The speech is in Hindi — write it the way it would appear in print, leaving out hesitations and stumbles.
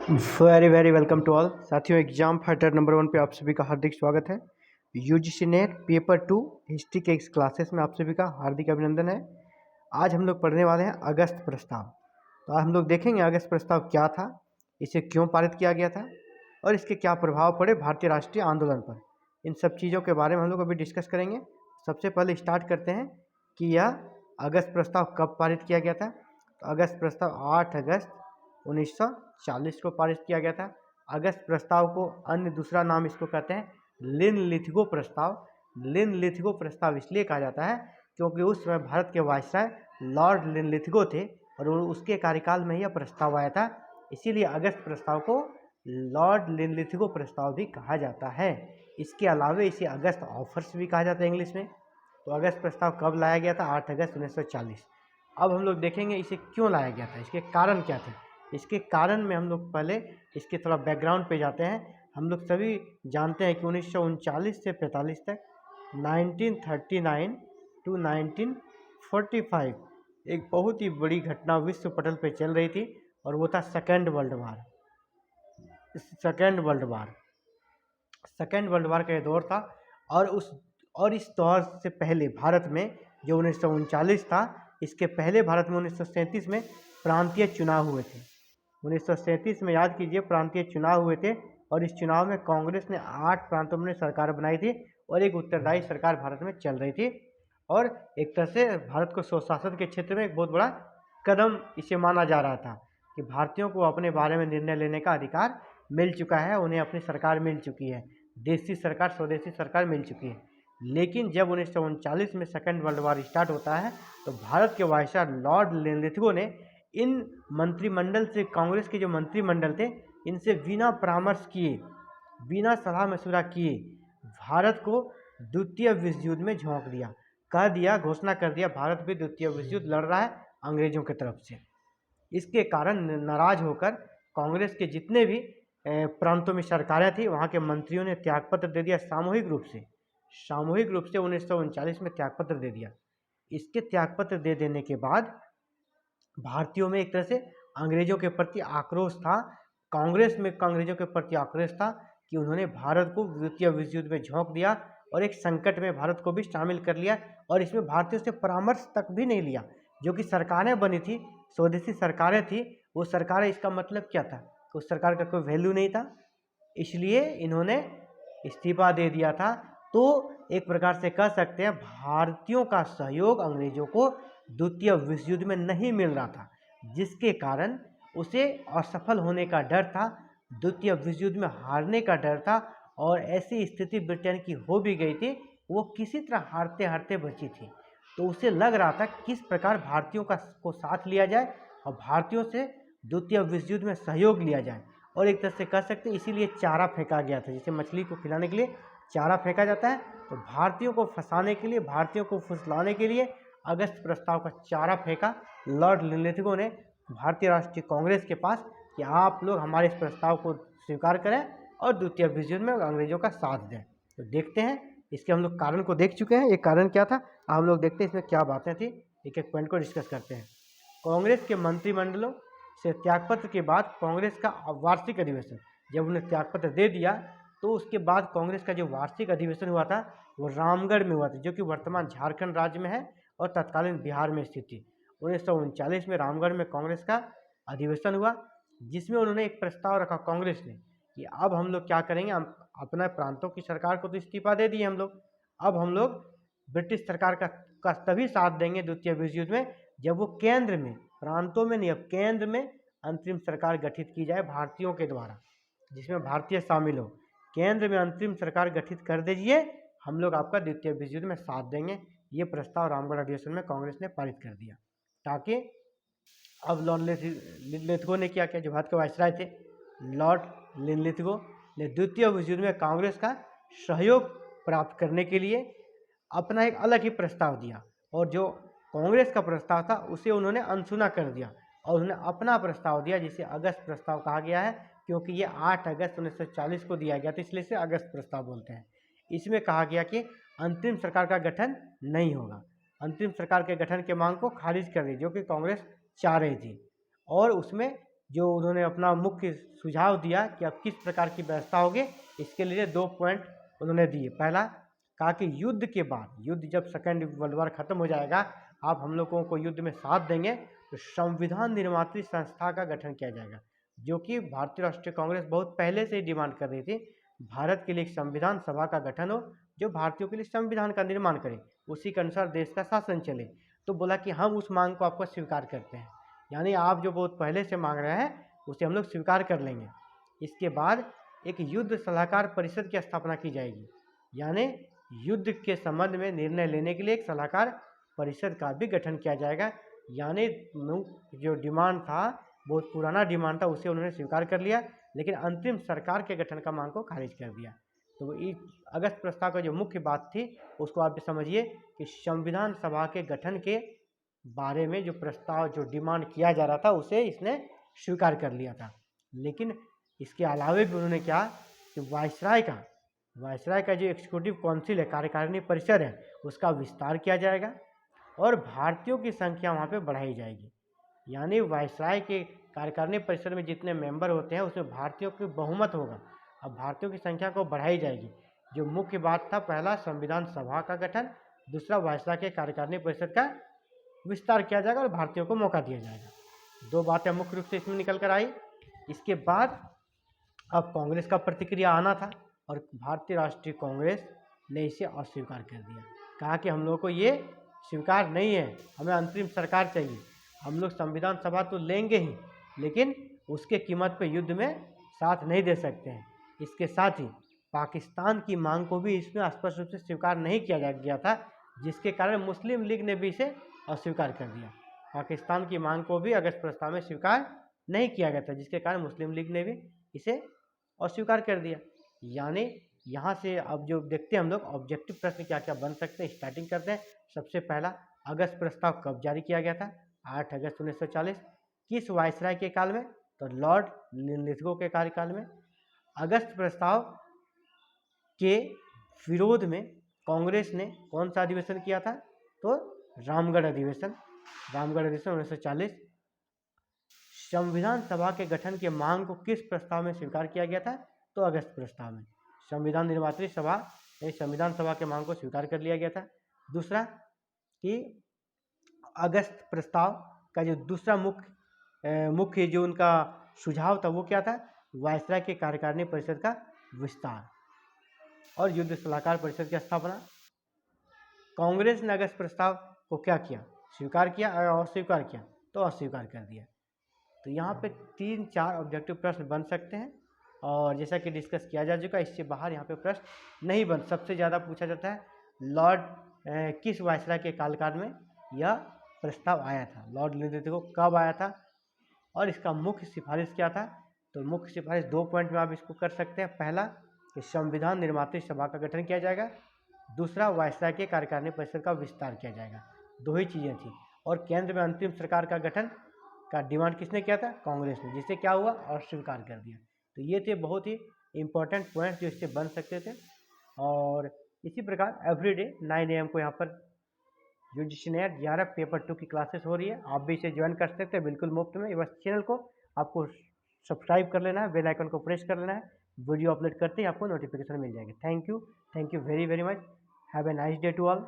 Very very welcome to all साथियों। एग्जाम फाइटर नंबर 1 पे आप सभी का हार्दिक स्वागत है। यूजीसी नेट पेपर 2 हिस्ट्री के इस क्लासेस में आप सभी का हार्दिक अभिनंदन है। आज हम लोग पढ़ने वाले हैं अगस्त प्रस्ताव। तो आज हम लोग देखेंगे अगस्त प्रस्ताव क्या था, इसे क्यों पारित किया गया था और इसके क्या प्रभाव पड़े भारतीय राष्ट्रीय आंदोलन पर। इन सब चीज़ों के बारे में हम लोग अभी डिस्कस करेंगे। सबसे पहले स्टार्ट करते हैं कि यह अगस्त प्रस्ताव कब पारित किया गया था। तो अगस्त प्रस्ताव 8 अगस्त 1940 को पारित किया गया था। अगस्त प्रस्ताव को अन्य दूसरा नाम इसको कहते हैं लिन-लिथगो प्रस्ताव। लिन-लिथगो प्रस्ताव इसलिए कहा जाता है क्योंकि उस समय भारत के वायसराय लॉर्ड लिन-लिथगो थे और उसके कार्यकाल में यह प्रस्ताव आया था। इसीलिए अगस्त प्रस्ताव को लॉर्ड लिन-लिथगो प्रस्ताव भी कहा जाता है। इसके अलावा इसे अगस्त ऑफर्स भी कहा जाता है इंग्लिश में। तो अगस्त प्रस्ताव कब लाया गया था? 8 अगस्त 1940। अब हम लोग देखेंगे इसे क्यों लाया गया था, इसके कारण क्या थे। इसके कारण में हम लोग पहले इसके थोड़ा बैकग्राउंड पे जाते हैं। हम लोग सभी जानते हैं कि 1939 से 45 तक 1939 टू 1945 एक बहुत ही बड़ी घटना विश्व पटल पे चल रही थी और वो था second world war. Second world war second world war का ये दौर था और इस दौर से पहले भारत में जो 1939 था, इसके पहले भारत में 1937 में प्रांतीय चुनाव हुए थे। 1937 में याद कीजिए प्रांतीय चुनाव हुए थे और इस चुनाव में कांग्रेस ने 8 प्रांतों में सरकार बनाई थी और एक उत्तरदायी सरकार भारत में चल रही थी। और एक तरह से भारत को स्वशासन के क्षेत्र में एक बहुत बड़ा कदम इसे माना जा रहा था कि भारतीयों को अपने बारे में निर्णय लेने का अधिकार मिल चुका है, उन्हें अपनी सरकार मिल चुकी है, देशी सरकार स्वदेशी सरकार मिल चुकी है। लेकिन जब 1939 में सेकेंड वर्ल्ड वार स्टार्ट होता है तो भारत के वायसराय लॉर्ड लिनलिथगो ने इन मंत्रिमंडल से, कांग्रेस के जो मंत्रिमंडल थे, इनसे बिना परामर्श किए, बिना सलाह मशुरा किए भारत को द्वितीय विश्व युद्ध में झोंक दिया। कह दिया, घोषणा कर दिया भारत भी द्वितीय विश्व युद्ध लड़ रहा है अंग्रेजों की तरफ से। इसके कारण नाराज होकर कांग्रेस के जितने भी प्रांतों में सरकारें थी वहाँ के मंत्रियों ने त्यागपत्र दे दिया सामूहिक रूप से 1939 में त्यागपत्र दे दिया। इसके त्यागपत्र दे देने के बाद भारतीयों में एक तरह से अंग्रेजों के प्रति आक्रोश था। कांग्रेस में अंग्रेजों के प्रति आक्रोश था कि उन्होंने भारत को द्वितीय विश्व युद्ध में झोंक दिया और एक संकट में भारत को भी शामिल कर लिया और इसमें भारतीयों से परामर्श तक भी नहीं लिया। जो कि सरकारें बनी थी, स्वदेशी सरकारें थी, वो सरकारें, इसका मतलब क्या था? उस सरकार का कोई वैल्यू नहीं था, इसलिए इन्होंने इस्तीफा दे दिया था। तो एक प्रकार से कह सकते हैं भारतीयों का सहयोग अंग्रेजों को द्वितीय विश्व युद्ध में नहीं मिल रहा था, जिसके कारण उसे असफल होने का डर था, द्वितीय विश्व युद्ध में हारने का डर था। और ऐसी स्थिति ब्रिटेन की हो भी गई थी, वो किसी तरह हारते हारते बची थी। तो उसे लग रहा था किस प्रकार भारतीयों को साथ लिया जाए और भारतीयों से द्वितीय विश्व युद्ध में सहयोग लिया जाए। और एक तरह से कह सकते हैं इसीलिए चारा फेंका गया था, जैसे मछली को खिलाने के लिए चारा फेंका जाता है, तो भारतीयों को फंसाने के लिए, भारतीयों को फुसलाने के लिए अगस्त प्रस्ताव का चारा फेंका लॉर्ड लिनलिथगो ने भारतीय राष्ट्रीय कांग्रेस के पास कि आप लोग हमारे इस प्रस्ताव को स्वीकार करें और द्वितीय विश्व युद्ध में अंग्रेजों का साथ दें। तो देखते हैं, इसके हम लोग कारण को देख चुके हैं, ये कारण क्या था हम लोग देखते हैं इसमें क्या बातें थी। एक एक पॉइंट को डिस्कस करते हैं। कांग्रेस के मंत्रिमंडलों से त्यागपत्र के बाद कांग्रेस का वार्षिक अधिवेशन, जब उन्हें त्यागपत्र दे दिया तो उसके बाद कांग्रेस का जो वार्षिक अधिवेशन हुआ था वो रामगढ़ में हुआ था, जो कि वर्तमान झारखंड राज्य में है और तत्कालीन बिहार में स्थित थी। 1939 में रामगढ़ में कांग्रेस का अधिवेशन हुआ, जिसमें उन्होंने एक प्रस्ताव रखा कांग्रेस ने कि अब हम लोग क्या करेंगे, हम अपना प्रांतों की सरकार को तो इस्तीफा दे दिए हम लोग, अब हम लोग ब्रिटिश सरकार का तभी साथ देंगे द्वितीय विश्व युद्ध में जब वो केंद्र में, प्रांतों में नहीं, अब केंद्र में अंतरिम सरकार गठित की जाए भारतीयों के द्वारा, जिसमें भारतीय शामिल हो। केंद्र में अंतरिम सरकार गठित कर दीजिए, हम लोग आपका द्वितीय विश्व युद्ध में साथ देंगे। ये प्रस्ताव रामगढ़ अधिवेशन में कांग्रेस ने पारित कर दिया, ताकि अब लॉर्ड लिनलिथगो ने क्या किया, जो भारत के वायसराय थे लॉर्ड लिनलिथगो ने द्वितीय विश्व युद्ध में कांग्रेस का सहयोग प्राप्त करने के लिए अपना एक अलग ही प्रस्ताव दिया और जो कांग्रेस का प्रस्ताव था उसे उन्होंने अनसुना कर दिया और उन्होंने अपना प्रस्ताव दिया, जिसे अगस्त प्रस्ताव कहा गया है, क्योंकि ये 8 अगस्त 1940 को दिया गया था, इसलिए इसे अगस्त प्रस्ताव बोलते हैं। इसमें कहा गया कि अंतरिम सरकार का गठन नहीं होगा, अंतरिम सरकार के गठन के मांग को खारिज कर दी, जो कि कांग्रेस चाह रही थी। और उसमें जो उन्होंने अपना मुख्य सुझाव दिया कि अब किस प्रकार की व्यवस्था होगी, इसके लिए 2 पॉइंट उन्होंने दिए। पहला कहा कि युद्ध के बाद, युद्ध जब सेकेंड वर्ल्ड वॉर खत्म हो जाएगा, आप हम लोगों को युद्ध में साथ देंगे तो संविधान निर्मात्री संस्था का गठन किया जाएगा, जो कि भारतीय राष्ट्रीय कांग्रेस बहुत पहले से ही डिमांड कर रही थी। भारत के लिए एक संविधान सभा का गठन हो जो भारतीयों के लिए संविधान का निर्माण करे, उसी के अनुसार देश का शासन चले। तो बोला कि हम उस मांग को आपको स्वीकार करते हैं, यानी आप जो बहुत पहले से मांग रहे हैं उसे हम लोग स्वीकार कर लेंगे। इसके बाद एक युद्ध सलाहकार परिषद की स्थापना की जाएगी, यानी युद्ध के संबंध में निर्णय लेने के लिए एक सलाहकार परिषद का भी गठन किया जाएगा। यानी जो डिमांड था, बहुत पुराना डिमांड था, उसे उन्होंने स्वीकार कर लिया, लेकिन अंतरिम सरकार के गठन का मांग को खारिज कर दिया। तो इस अगस्त प्रस्ताव का जो मुख्य बात थी उसको आप समझिए कि संविधान सभा के गठन के बारे में जो प्रस्ताव, जो डिमांड किया जा रहा था, उसे इसने स्वीकार कर लिया था। लेकिन इसके अलावे भी उन्होंने क्या कि वायसराय का जो एग्जीक्यूटिव काउंसिल है, कार्यकारिणी परिषद है, उसका विस्तार किया जाएगा और भारतीयों की संख्या वहाँ पे बढ़ाई जाएगी। यानी वायसराय के कार्यकारिणी परिषद में जितने मेंबर होते हैं उसमें भारतीयों की बहुमत होगा। अब भारतीयों की संख्या को बढ़ाई जाएगी। जो मुख्य बात था, पहला संविधान सभा का गठन, दूसरा वायसराय के कार्यकारिणी परिषद का विस्तार किया जाएगा और भारतीयों को मौका दिया जाएगा। 2 बातें मुख्य रूप से इसमें निकल कर आई। इसके बाद अब कांग्रेस का प्रतिक्रिया आना था और भारतीय राष्ट्रीय कांग्रेस ने इसे अस्वीकार कर दिया। कहा कि हम लोग को ये स्वीकार नहीं है, हमें अंतरिम सरकार चाहिए। हम लोग संविधान सभा तो लेंगे ही, लेकिन उसके कीमत पे युद्ध में साथ नहीं दे सकते हैं। इसके साथ ही पाकिस्तान की मांग को भी इसमें स्पष्ट रूप से स्वीकार नहीं किया गया था, जिसके कारण मुस्लिम लीग ने भी इसे अस्वीकार कर दिया। पाकिस्तान की मांग को भी अगस्त प्रस्ताव में स्वीकार नहीं किया गया था, जिसके कारण मुस्लिम लीग ने भी इसे अस्वीकार कर दिया। यानी यहाँ से अब जो देखते हैं हम लोग ऑब्जेक्टिव प्रश्न क्या क्या बन सकते हैं, स्टार्टिंग करते हैं। सबसे पहला, अगस्त प्रस्ताव कब जारी किया गया था? 8 अगस्त 1940। किस वायसराय के काल में? तो लॉर्ड लिथगो के कार्यकाल में। अगस्त प्रस्ताव के विरोध में कांग्रेस ने कौन सा अधिवेशन किया था? तो रामगढ़ अधिवेशन 1940। संविधान सभा के गठन के मांग को किस प्रस्ताव में स्वीकार किया गया था? तो अगस्त प्रस्ताव में। संविधान निर्मात्री सभा संविधान सभा के मांग को स्वीकार कर लिया गया था। दूसरा कि अगस्त प्रस्ताव का जो दूसरा मुख्य जो उनका सुझाव था वो क्या था? वायसराय के कार्यकारिणी परिषद का विस्तार और युद्ध सलाहकार परिषद की स्थापना। कांग्रेस ने अगस्त प्रस्ताव को क्या किया? स्वीकार किया और अस्वीकार किया? तो अस्वीकार कर दिया। तो यहाँ पे 3-4 ऑब्जेक्टिव प्रश्न बन सकते हैं और जैसा कि डिस्कस किया जा चुका, इससे बाहर यहाँ पे प्रश्न नहीं बन। सबसे ज़्यादा पूछा जाता है लॉर्ड किस वायसराय के कालकाल में यह प्रस्ताव आया था, लॉर्ड लिथगो को कब आया था और इसका मुख्य सिफारिश क्या था? तो मुख्य सिफारिश 2 पॉइंट में आप इसको कर सकते हैं। पहला कि संविधान निर्मात्री सभा का गठन किया जाएगा, दूसरा वायसराय के कार्यकारिणी परिषद का विस्तार किया जाएगा। 2 ही चीज़ें थी और केंद्र में अंतरिम सरकार का गठन का डिमांड किसने किया था? कांग्रेस ने, जिससे क्या हुआ? अस्वीकार कर दिया। तो ये थे बहुत ही इंपॉर्टेंट पॉइंट्स जो इससे बन सकते थे। और इसी प्रकार एवरीडे 9 AM को यहाँ पर यूजीसी नेट 11 पेपर 2 की क्लासेस हो रही है, आप भी इसे ज्वाइन कर सकते हैं बिल्कुल मुफ्त में। बस चैनल को आपको सब्सक्राइब कर लेना है, बेल आइकन को प्रेस कर लेना है, वीडियो अपलोड करते ही आपको नोटिफिकेशन मिल जाएगी। Thank you very very much. Have a nice day to all.